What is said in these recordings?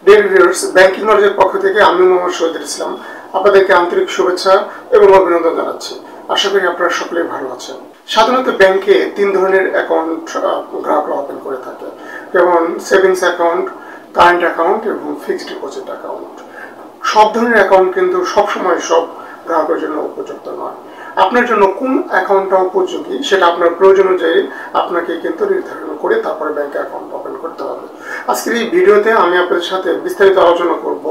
Dear viewers, banking নলেজের পক্ষ থেকে আমি মোহাম্মদ শহীদুল ইসলাম আপনাদেরকে আন্তরিক শুভেচ্ছা এবং অভিনন্দন জানাচ্ছি। আশা করি আপনারা সকলেই ভালো আছেন। সাধারণত ব্যাংকে তিন ধরনের অ্যাকাউন্ট গ্রাহকরা ওপেন করে থাকে, যেমন সেভিংস অ্যাকাউন্ট, কারেন্ট অ্যাকাউন্ট এবং ফিক্সড ডিপোজিট অ্যাকাউন্ট। সব ধরনের অ্যাকাউন্ট কিন্তু সবসময় সব গ্রাহকের জন্য উপযুক্ত নয়। আপনার জন্য কোন অ্যাকাউন্টটা উপযোগী সেটা আপনার প্রয়োজন অনুযায়ী আপনাকে কিন্তু নির্ধারণ করে তারপরে ব্যাংকে অ্যাকাউন্ট ওপেন করতে হবে। আজকের এই ভিডিওতে আমি আপনাদের সাথে বিস্তারিত আলোচনা করব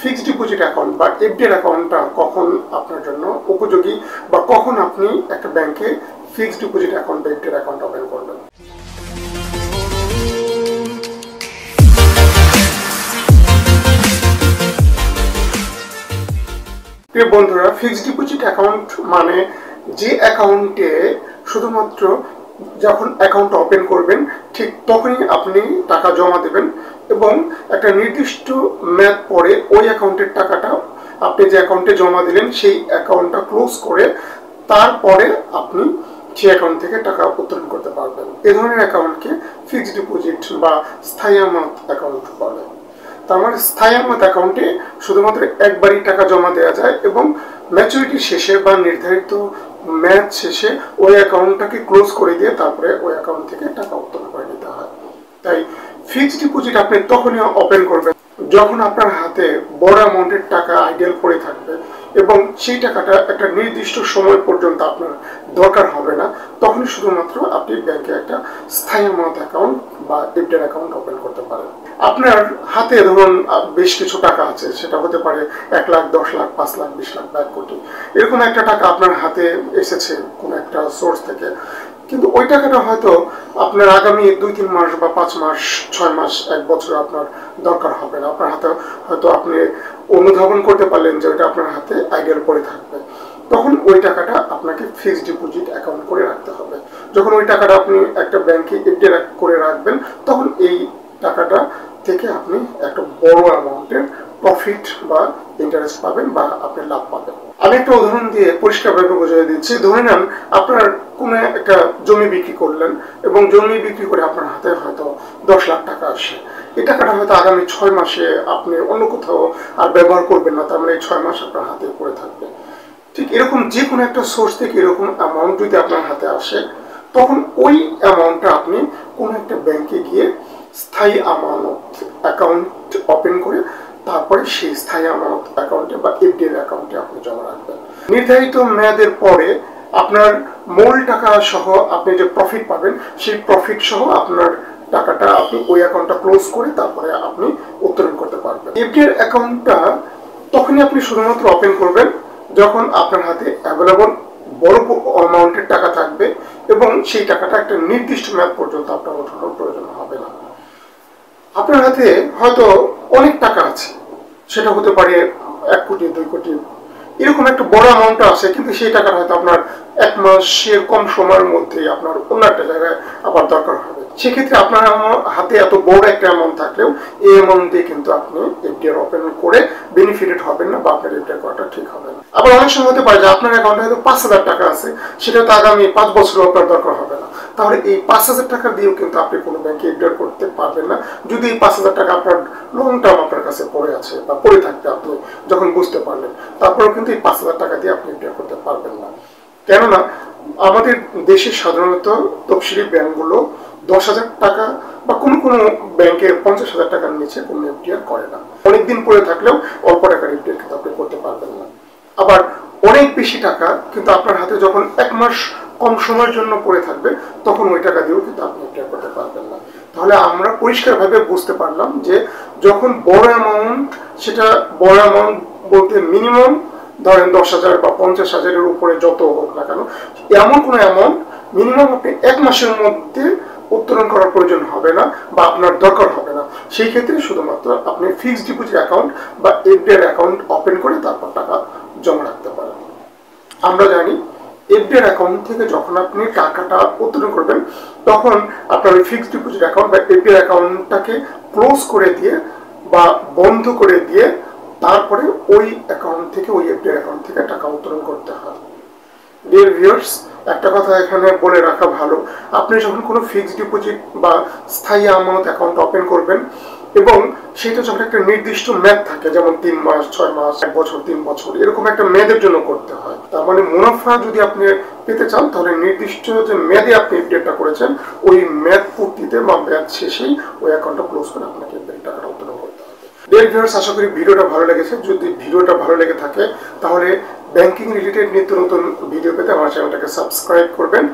ফিক্সড ডিপোজিট অ্যাকাউন্ট বা এফডি অ্যাকাউন্টটা কখন আপনার জন্য উপযোগী বা কখন আপনি একটা ব্যাংকে ফিক্সড ডিপোজিট অ্যাকাউন্ট বা এফডি অ্যাকাউন্ট ওপেন করবেন। প্রিয় বন্ধুরা, ফিক্সড ডিপোজিট অ্যাকাউন্ট মানে যে অ্যাকাউন্টে শুধুমাত্র যখন অ্যাকাউন্ট ওপেন করবেন ঠিক তখনই আপনি টাকা জমা দেবেন এবং একটা নির্দিষ্ট মেয়াদ পরে ওই অ্যাকাউন্টের টাকাটা আপনি যে অ্যাকাউন্টে জমা দিলেন সেই অ্যাকাউন্টটা ক্লোজ করে তারপরে আপনি সেই অ্যাকাউন্ট থেকে টাকা উত্তোলন করতে পারবেন। এ ধরনের অ্যাকাউন্টকে ফিক্সড ডিপোজিট বা স্থায়ী আমানত অ্যাকাউন্ট বলে। তার মানে স্থায়ী আমানত অ্যাকাউন্টে শুধুমাত্র একবারই টাকা জমা দেওয়া যায় এবং ম্যাচুরিটি শেষে বা নির্ধারিত মেয়াদ শেষে ওই অ্যাকাউন্টটাকে ক্লোজ করে দিয়ে তারপরে ওই অ্যাকাউন্ট থেকে টাকা উত্তোলন করে নিতে হয়। তাই ফিক্সড ডিপোজিট আপনি তখনই ওপেন করবেন যখন আপনার হাতে বড় অ্যামাউন্টের টাকা আইডিয়াল পড়ে থাকবে এবং সেই টাকাটা একটা নির্দিষ্ট সময় পর্যন্ত আপনার দরকার হবে না, তখনই শুধুমাত্র আপনি ব্যাংকে একটা স্থায়ী আমানত অ্যাকাউন্ট বা এফডি অ্যাকাউন্ট ওপেন করতে পারেন। আপনার হাতে ধরুন বেশ কিছু টাকা আছে, সেটা হতে পারে 1 লাখ, 10 লাখ, 5 লাখ, 20 লাখ বা 1 কোটি, এরকম একটা টাকা আপনার হাতে এসেছে কোনো একটা সোর্স থেকে, কিন্তু ওই টাকাটা হয়তো আপনার আগামী 2-3 মাস বা 5 মাস, 6 মাস, 1 বছর আপনার দরকার হবে না। আপনার হাতে হয়তো আপনি অনুধাবন করতে পারলেন যে ওইটা আপনার হাতে আইডিয়াল পড়ে থাকবে, তখন ওই টাকাটা আপনাকে ফিক্সড ডিপোজিট অ্যাকাউন্ট করে রাখতে হবে। যখন ওই টাকাটা আপনি একটা ব্যাংকে এফডি করে রাখবেন তখন এই টাকাটা থেকে আপনি একটা বড় অ্যামাউন্টের প্রফিট বা ইন্টারেস্ট পাবেন বা আপনি লাভ পাবেন। আমি একটা উদাহরণ দিয়ে পরিষ্কারভাবে বুঝিয়ে দিচ্ছি। ধরে নেন আপনার কোনো একটা জমি বিক্রি করলেন এবং জমি বিক্রি করে আপনার হাতে হয়তো 10 লাখ টাকা আসে। এই টাকাটা হয়তো আগামী 6 মাসে আপনি অন্য কোথাও আর ব্যবহার করবেন না, তার মানে এই 6 মাস আপনার হাতে পড়ে থাকবে। ঠিক এরকম যে কোনো একটা সোর্স থেকে এরকম অ্যামাউন্ট যদি আপনার হাতে আসে তখন ওই অ্যামাউন্টটা আপনি কোনো একটা ব্যাংকে গিয়ে স্থায়ী আমানত অ্যাকাউন্ট ওপেন করে তারপরে সেই স্থায়ী আমানত অ্যাকাউন্টে বা এফডি অ্যাকাউন্টে আপনি জমা রাখবেন। নির্ধারিত মেয়াদের পরে আপনার মূল টাকা সহ আপনি যে প্রফিট পাবেন সেই প্রফিট সহ আপনার টাকাটা আপনি ওই অ্যাকাউন্টটা ক্লোজ করে তারপরে আপনি উত্তোলন করতে পারবেন। এফডি অ্যাকাউন্টটা তখনই আপনি শুধুমাত্র ওপেন করবেন যখন আপনার হাতে অ্যাভেলেবল বড় অ্যামাউন্টের টাকা থাকবে এবং সেই টাকাটা একটা নির্দিষ্ট মেয়াদ পর্যন্ত আপনার ওঠানোর প্রয়োজন হবে না। আপনার হাতে হয়তো অনেক টাকা আছে, সেটা হতে পারে 1 কোটি, 2 কোটি, এরকম একটা বড় অ্যামাউন্ট আছে, কিন্তু সেই টাকাটা হয়তো আপনার 1 মাসের কম সময়ের মধ্যে আপনার অন্য একটা জায়গায় আবার দরকার হবে। সেক্ষেত্রে আপনার হাতে এত বড় একটা অ্যামাউন্ট থাকলেও এই অ্যামাউন্ট দিয়ে কিন্তু আপনি এফডি ওপেন করে বেনিফিটেড হবেন না বা আপনার এফডি করাটা ঠিক হবে না। আবার অনেক সময় হতে পারে যে আপনার অ্যাকাউন্টে হয়তো 5,000 টাকা আছে, সেটা তো আগামী 5 বছরও আপনার দরকার হবে না, তাহলে এই 5,000 টাকা দিয়েও কিন্তু আপনি কোনো ব্যাংকে এফডি করতে পারবেন না যদি এই 5,000 টাকা আপনার লং টার্ম আপনার কাছে পড়ে আছে বা পড়ে থাকতে আপনি যখন বুঝতে পারলেন, তারপরেও কিন্তু এই 5,000 টাকা দিয়ে আপনি এফডি করতে পারবেন না। কেননা আমাদের দেশে সাধারণত তফসিলি ব্যাংকগুলো 10,000 টাকা বা কোনো কোনো ব্যাংকে 50,000 টাকার নিচে কোনো এফডিআর করে না। অনেকদিন পরে থাকলেও অল্প টাকার এফডিআর কিন্তু আপনি করতে পারবেন না। আবার অনেক বেশি টাকা কিন্তু আপনার হাতে যখন 1 মাস কম সময়ের জন্য পড়ে থাকবে তখন ওই টাকা দিয়েও কিন্তু আপনি এফডিআর করতে পারবেন না। তাহলে আমরা পরিষ্কারভাবে বুঝতে পারলাম যে যখন বড় অ্যামাউন্ট, সেটা বড় অ্যামাউন্ট বলতে মিনিমাম ধরেন 10,000 বা 50,000-এর উপরে যত হোক না কেন, এমন কোনো অ্যামাউন্ট মিনিমাম আপনি 1 মাসের মধ্যে উত্তোলন করার প্রয়োজন হবে না বা আপনার দরকার হবে না। সেই ক্ষেত্রে শুধুমাত্র আপনি ফিক্সড ডিপোজিট অ্যাকাউন্ট বা এফডি অ্যাকাউন্ট ওপেন করে তারপর টাকা জমা রাখতে পারেন। আমরা জানি এফডি অ্যাকাউন্ট থেকে যখন আপনি টাকাটা উত্তোলন করবেন তখন আপনার ওই ফিক্সড ডিপোজিট অ্যাকাউন্ট বা এফডি অ্যাকাউন্টটাকে ক্লোজ করে দিয়ে বা বন্ধ করে দিয়ে তারপরে ওই অ্যাকাউন্ট থেকে ওই এফডি অ্যাকাউন্ট থেকে টাকা উত্তোলন করতে হয়। ডিয়ার ভিউয়ার্স, একটা কথা এখানে বলে রাখা ভালো, আপনি যখন কোনো ফিক্সড ডিপোজিট বা স্থায়ী আমানত অ্যাকাউন্ট ওপেন করবেন এবং সেটা যখন একটা নির্দিষ্ট মেয়াদ থাকে, যেমন 3 মাস, 6 মাস, 1 বছর, 3 বছর, এরকম একটা মেয়াদের জন্য করতে হয়। তার মানে মুনাফা যদি আপনি পেতে চান তাহলে নির্দিষ্ট যে মেয়াদে আপনি ডেটটা করেছেন ওই মেয়াদ পূর্তিতে বা মেয়াদ শেষেই ওই অ্যাকাউন্টটা ক্লোজ করে আপনাকে টাকাটা উত্তোলন করতে হবে। ডিয়ার ভিউয়ার্স, আশা করি ভিডিওটা ভালো লেগেছে। যদি ভিডিওটা ভালো লেগে থাকে তাহলে ব্যাংকিং রিলেটেড নিত্য নতুন ভিডিও পেতে আমার চ্যানেলটাকে সাবস্ক্রাইব করবেন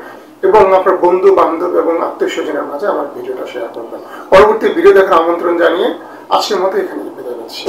এবং আপনার বন্ধু বান্ধব এবং আত্মীয় স্বজনের মাঝে আমার ভিডিওটা শেয়ার করবেন। পরবর্তী ভিডিও দেখার আমন্ত্রণ জানিয়ে আজকের মতো এখানে বিদায় নিচ্ছি।